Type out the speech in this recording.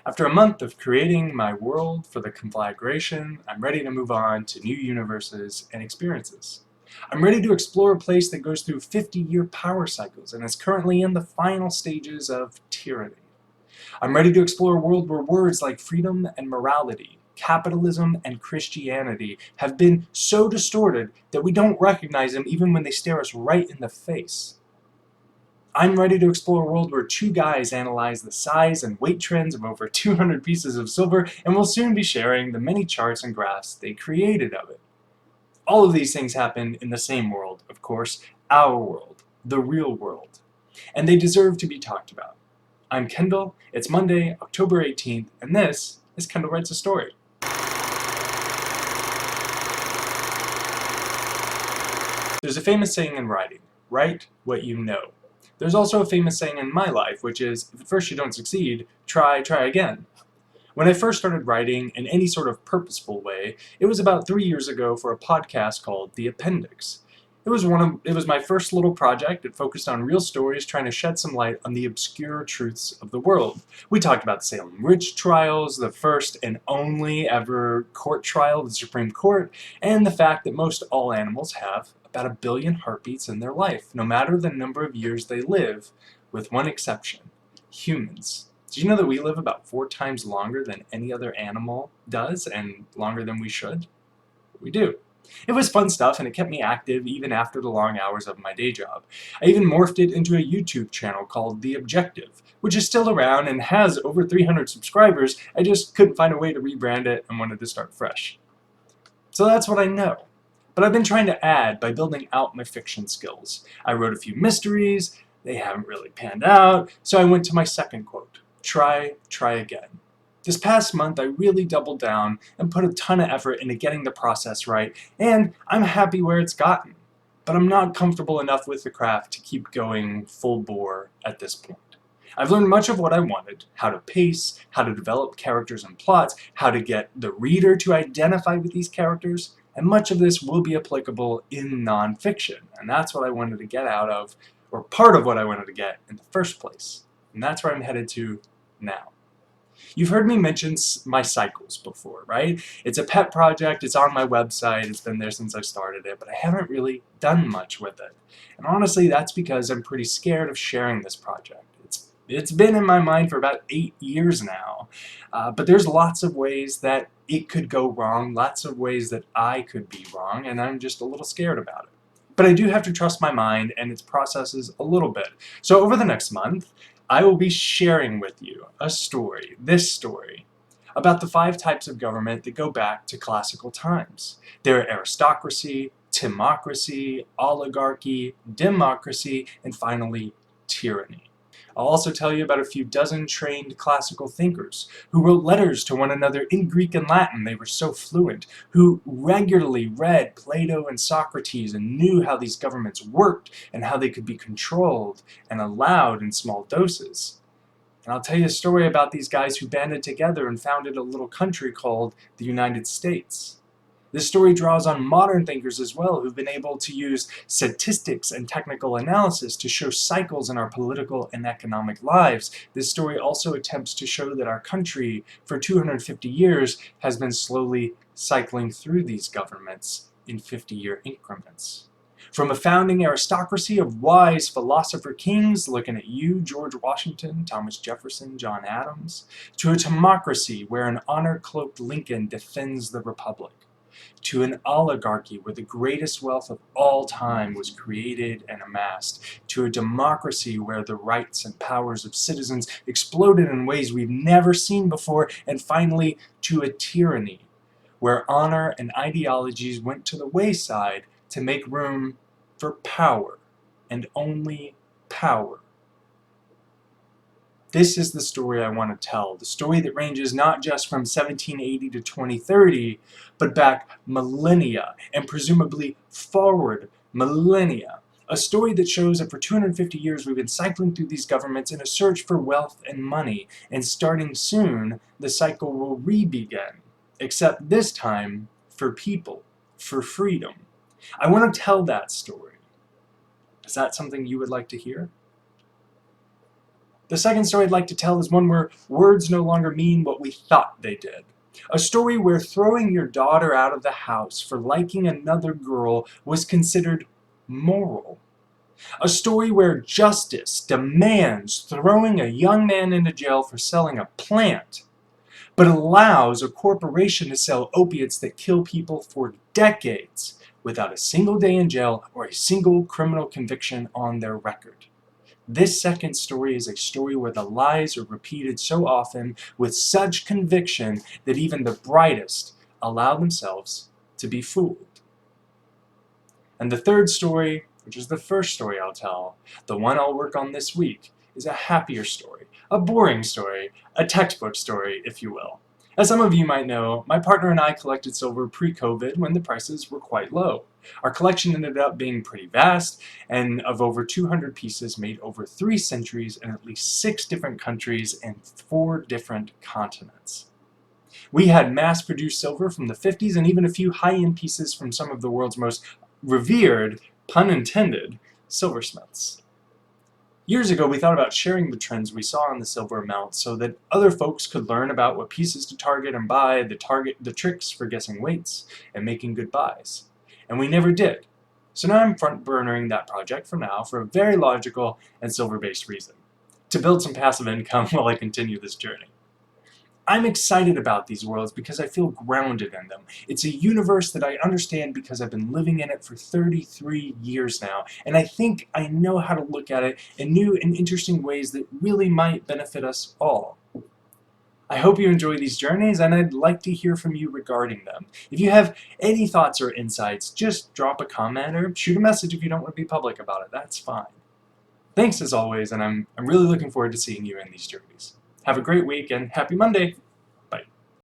After a month of creating my world for the Conflagration, I'm ready to move on to new universes and experiences. I'm ready to explore a place that goes through 50-year power cycles and is currently in the final stages of tyranny. I'm ready to explore a world where words like freedom and morality, capitalism and Christianity have been so distorted that we don't recognize them even when they stare us right in the face. I'm ready to explore a world where two guys analyze the size and weight trends of over 200 pieces of silver and will soon be sharing the many charts and graphs they created of it. All of these things happen in the same world, of course, our world, the real world. And they deserve to be talked about. I'm Kendall, it's Monday, October 18th, and this is Kendall Writes a Story. There's a famous saying in writing, write what you know. There's also a famous saying in my life, which is, if at first you don't succeed, try again. When I first started writing in any sort of purposeful way, it was about 3 years ago for a podcast called The Appendix. It was my first little project. It focused on real stories trying to shed some light on the obscure truths of the world. We talked about the Salem witch trials, the first and only ever court trial of the Supreme Court, and the fact that most all animals have about 1 billion heartbeats in their life, no matter the number of years they live, with one exception: humans. Did you know that we live about 4 times longer than any other animal does, and longer than we should? We do. It was fun stuff, and it kept me active even after the long hours of my day job. I even morphed it into a YouTube channel called The Objective, which is still around and has over 300 subscribers. I just couldn't find a way to rebrand it and wanted to start fresh. So that's what I know. But I've been trying to add by building out my fiction skills. I wrote a few mysteries. They haven't really panned out, so I went to my second quote: try again. This past month I really doubled down and put a ton of effort into getting the process right, and I'm happy where it's gotten. But I'm not comfortable enough with the craft to keep going full bore at this point. I've learned much of what I wanted: how to pace, how to develop characters and plots, how to get the reader to identify with these characters, and much of this will be applicable in nonfiction, and that's what I wanted to get out of, or part of what I wanted to get in the first place. And that's where I'm headed to now. You've heard me mention my cycles before, right? It's a pet project, it's on my website, it's been there since I started it, but I haven't really done much with it. And honestly, that's because I'm pretty scared of sharing this project. It's been in my mind for about 8 years now, but there's lots of ways that it could go wrong, lots of ways that I could be wrong, and I'm just a little scared about it. But I do have to trust my mind and its processes a little bit. So over the next month, I will be sharing with you a story, this story, about the 5 types of government that go back to classical times. They're aristocracy, timocracy, oligarchy, democracy, and finally, tyranny. I'll also tell you about a few dozen trained classical thinkers who wrote letters to one another in Greek and Latin. They were so fluent, who regularly read Plato and Socrates and knew how these governments worked and how they could be controlled and allowed in small doses. And I'll tell you a story about these guys who banded together and founded a little country called the United States. This story draws on modern thinkers as well, who've been able to use statistics and technical analysis to show cycles in our political and economic lives. This story also attempts to show that our country, for 250 years, has been slowly cycling through these governments in 50-year increments. From a founding aristocracy of wise philosopher kings, looking at you, George Washington, Thomas Jefferson, John Adams, to a democracy where an honor-cloaked Lincoln defends the republic, to an oligarchy where the greatest wealth of all time was created and amassed, to a democracy where the rights and powers of citizens exploded in ways we've never seen before, and finally to a tyranny where honor and ideologies went to the wayside to make room for power, and only power. This is the story I want to tell, the story that ranges not just from 1780 to 2030, but back millennia, and presumably forward millennia. A story that shows that for 250 years we've been cycling through these governments in a search for wealth and money, and starting soon, the cycle will re-begin, except this time for people, for freedom. I want to tell that story. Is that something you would like to hear? The second story I'd like to tell is one where words no longer mean what we thought they did. A story where throwing your daughter out of the house for liking another girl was considered moral. A story where justice demands throwing a young man into jail for selling a plant, but allows a corporation to sell opiates that kill people for decades without a single day in jail or a single criminal conviction on their record. This second story is a story where the lies are repeated so often with such conviction that even the brightest allow themselves to be fooled. And the third story, which is the first story I'll tell, the one I'll work on this week, is a happier story, a boring story, a textbook story, if you will. As some of you might know, my partner and I collected silver pre-COVID when the prices were quite low. Our collection ended up being pretty vast, and of over 200 pieces made over 3 centuries in at least 6 different countries and 4 different continents. We had mass-produced silver from the 50s and even a few high-end pieces from some of the world's most revered, pun intended, silversmiths. Years ago, we thought about sharing the trends we saw in the silver amount so that other folks could learn about what pieces to target and buy, the tricks for guessing weights and making good buys. And we never did. So now I'm front-burnering that project for now for a very logical and silver-based reason: to build some passive income while I continue this journey. I'm excited about these worlds because I feel grounded in them. It's a universe that I understand because I've been living in it for 33 years now, and I think I know how to look at it in new and interesting ways that really might benefit us all. I hope you enjoy these journeys, and I'd like to hear from you regarding them. If you have any thoughts or insights, just drop a comment or shoot a message if you don't want to be public about it. That's fine. Thanks as always, and I'm really looking forward to seeing you in these journeys. Have a great week, and happy Monday!